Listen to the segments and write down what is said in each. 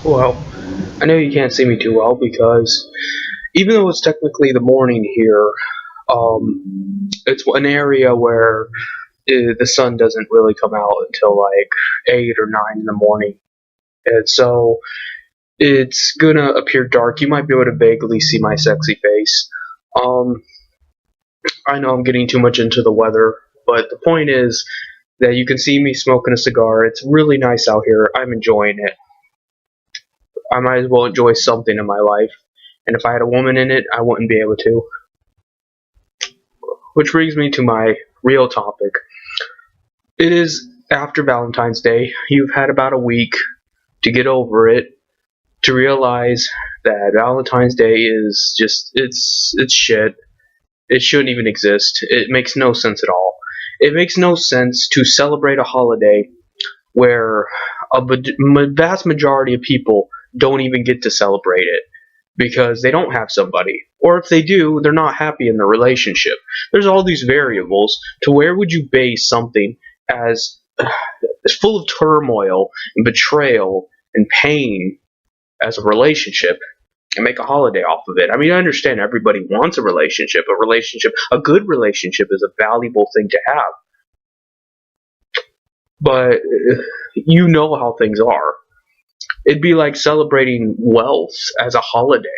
Well, I know you can't see me too well because even though it's technically the morning here, it's an area where the sun doesn't really come out until like 8 or 9 in the morning. And so it's gonna appear dark. You might be able to vaguely see my sexy face. Um, I know I'm getting too much into the weather, but the point is that you can see me smoking a cigar. It's really nice out here. I'm enjoying it. I might as well enjoy something in my life. And if I had a woman in it, I wouldn't be able to. Which brings me to my real topic. It is after Valentine's Day. You've had about a week to get over it, to realize that Valentine's Day is just it's shit. It shouldn't even exist. It makes no sense at all. It makes no sense to celebrate a holiday where vast majority of people don't even get to celebrate it because they don't have somebody. Or if they do, they're not happy in the relationship. There's all these variables to where would you base something as full of turmoil and betrayal and pain as a relationship and make a holiday off of it. I mean, I understand everybody wants a relationship. A good relationship is a valuable thing to have. But you know how things are. It'd be like celebrating wealth as a holiday.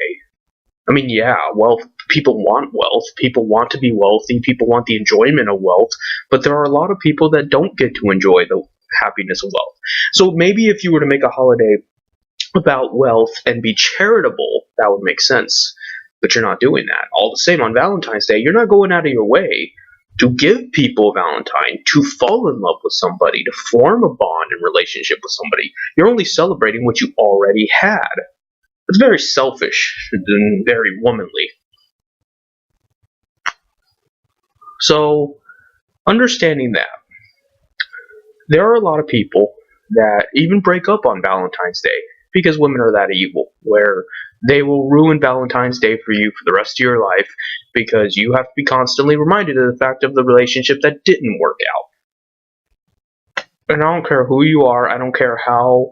I mean, yeah, wealth. People want wealth. People want to be wealthy. People want the enjoyment of wealth. But there are a lot of people that don't get to enjoy the happiness of wealth. So maybe if you were to make a holiday about wealth and be charitable, that would make sense. But you're not doing that. All the same, on Valentine's Day, you're not going out of your way to give people a Valentine, to fall in love with somebody, to form a bond and relationship with somebody. You're only celebrating what you already had. It's very selfish and very womanly. So, understanding that, there are a lot of people that even break up on Valentine's Day because women are that evil, where they will ruin Valentine's Day for you for the rest of your life because you have to be constantly reminded of the fact of the relationship that didn't work out. And I don't care who you are, I don't care how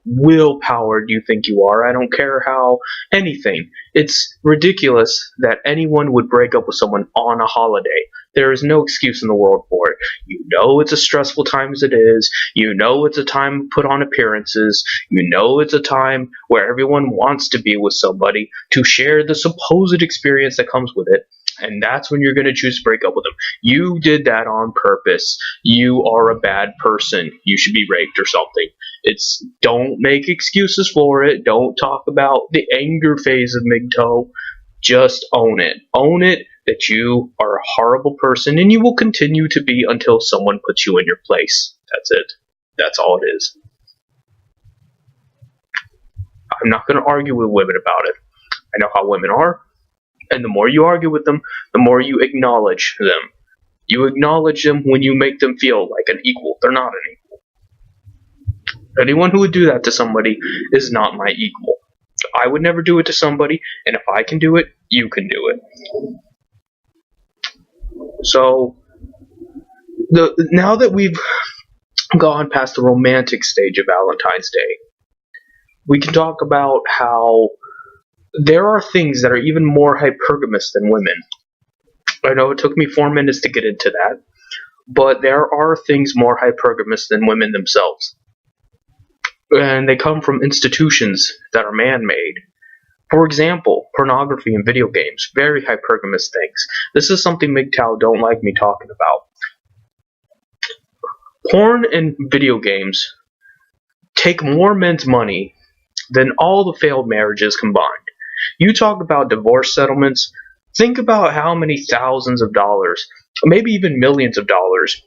willpowered you think you are. I don't care how anything. It's ridiculous that anyone would break up with someone on a holiday. There is no excuse in the world for it. You know it's a stressful time as it is. You know it's a time to put on appearances. You know it's a time where everyone wants to be with somebody to share the supposed experience that comes with it. And that's when you're going to choose to break up with them. You did that on purpose. You are a bad person. You should be raped or something. It's don't make excuses for it. Don't talk about the anger phase of mgtow. Just own it. Own it that you are a horrible person and you will continue to be until someone puts you in your place. That's it. That's all it is. I'm not going to argue with women about it. I know how women are. And the more you argue with them, the more you acknowledge them. You acknowledge them when you make them feel like an equal. They're not an equal. Anyone who would do that to somebody is not my equal. I would never do it to somebody, and if I can do it, you can do it. So, now that we've gone past the romantic stage of Valentine's Day, we can talk about how there are things that are even more hypergamous than women. I know it took me 4 minutes to get into that, but there are things more hypergamous than women themselves. And they come from institutions that are man-made. For example, pornography and video games, very hypergamous things. This is something mgtow don't like me talking about. Porn and video games take more men's money than all the failed marriages combined. You talk about divorce settlements, think about how many thousands of dollars, maybe even millions of dollars,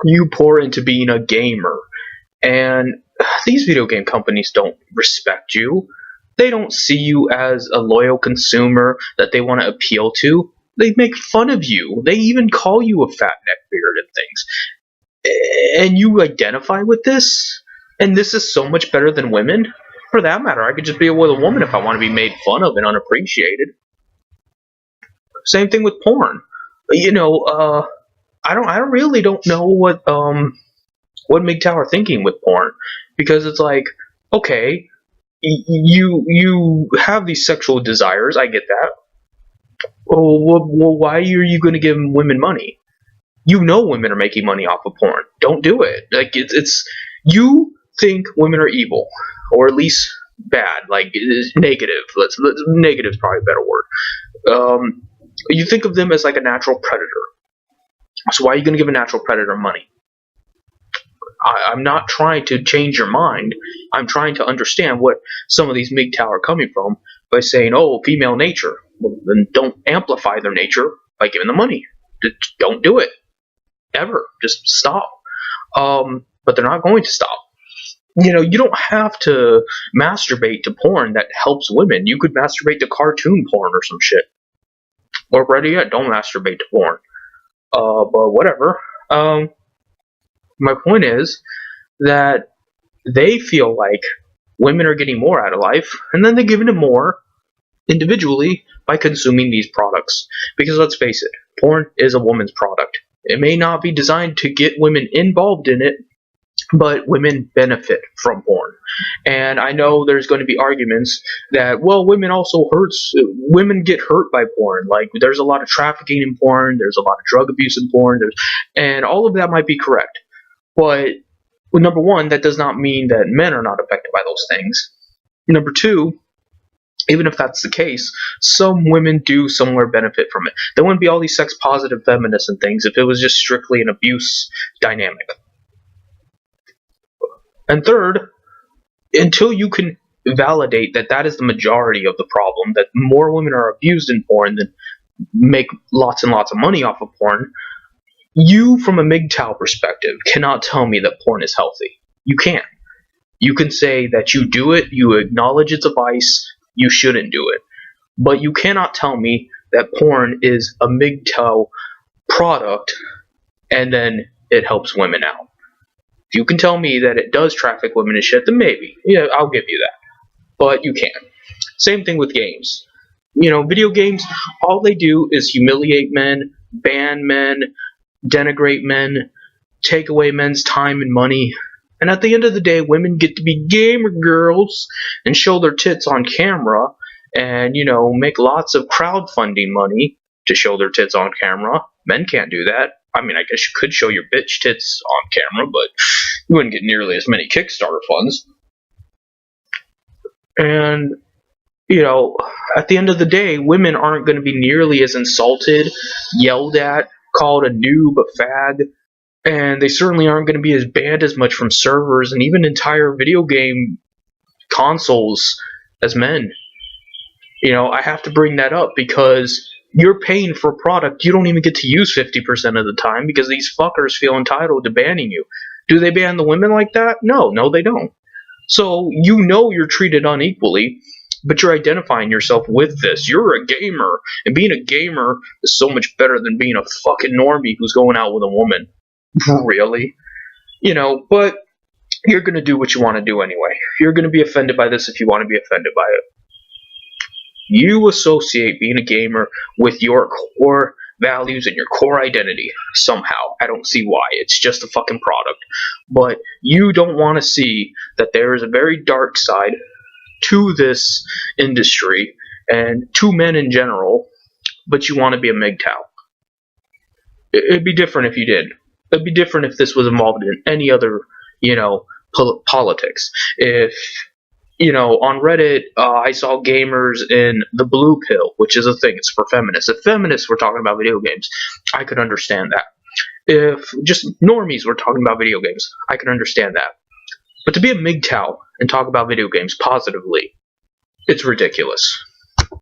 you pour into being a gamer. And these video game companies don't respect you. They don't see you as a loyal consumer that they want to appeal to. They make fun of you. They even call you a fat neckbeard and things. And you identify with this? And this is so much better than women? For that matter, I could just be with a woman if I want to be made fun of and unappreciated. Same thing with porn. I really don't know what what mgtow are thinking with porn, because it's like, okay, you have these sexual desires, I get that. Well, why are you going to give women money? You know women are making money off of porn. Don't do it. Like it's you think women are evil, or at least bad, like negative. Negative is probably a better word. You think of them as like a natural predator. So why are you going to give a natural predator money? I'm not trying to change your mind. I'm trying to understand what some of these MGTOW are coming from by saying, oh, female nature. Well, then don't amplify their nature by giving them money. Don't do it. Ever. Just stop. But they're not going to stop. You don't have to masturbate to porn that helps women. You could masturbate to cartoon porn or some shit. Or better yet, don't masturbate to porn. But whatever. My point is that they feel like women are getting more out of life, and then they're giving it more individually by consuming these products. Because let's face it, porn is a woman's product. It may not be designed to get women involved in it, but women benefit from porn. And I know there's going to be arguments that, well, women get hurt by porn. Like, there's a lot of trafficking in porn, there's a lot of drug abuse in porn, and all of that might be correct. But, well, number one, that does not mean that men are not affected by those things. Number two, even if that's the case, some women do somewhere benefit from it. There wouldn't be all these sex positive feminists and things if it was just strictly an abuse dynamic. And third, until you can validate that that is the majority of the problem, that more women are abused in porn than make lots and lots of money off of porn, you, from a MGTOW perspective, cannot tell me that porn is healthy. You can't. You can say that you do it, you acknowledge it's a vice, you shouldn't do it. But you cannot tell me that porn is a MGTOW product and then it helps women out. If you can tell me that it does traffic women and shit, then maybe. Yeah, I'll give you that. But you can't. Same thing with games. Video games, all they do is humiliate men, ban men, denigrate men, take away men's time and money. And at the end of the day, women get to be gamer girls and show their tits on camera and, make lots of crowdfunding money to show their tits on camera. Men can't do that. I mean, I guess you could show your bitch tits on camera, but you wouldn't get nearly as many Kickstarter funds. And, at the end of the day, women aren't going to be nearly as insulted, yelled at, called a noob, a fag, and they certainly aren't going to be as banned as much from servers and even entire video game consoles as men. I have to bring that up because you're paying for a product you don't even get to use 50% of the time because these fuckers feel entitled to banning you. Do they ban the women like that? No, they don't. So you're treated unequally, but you're identifying yourself with this. You're a gamer, and being a gamer is so much better than being a fucking normie who's going out with a woman. Really? But you're going to do what you want to do anyway. You're going to be offended by this if you want to be offended by it. You associate being a gamer with your core values and your core identity somehow. I don't see why. It's just a fucking product. But you don't want to see that there is a very dark side to this industry and to men in general, but you want to be a MGTOW. It'd be different if you did. It'd be different if this was involved in any other, politics. If, on Reddit, I saw gamers in the blue pill, which is a thing. It's for feminists. If feminists were talking about video games, I could understand that. If just normies were talking about video games, I could understand that. But to be a MGTOW and talk about video games positively, it's ridiculous.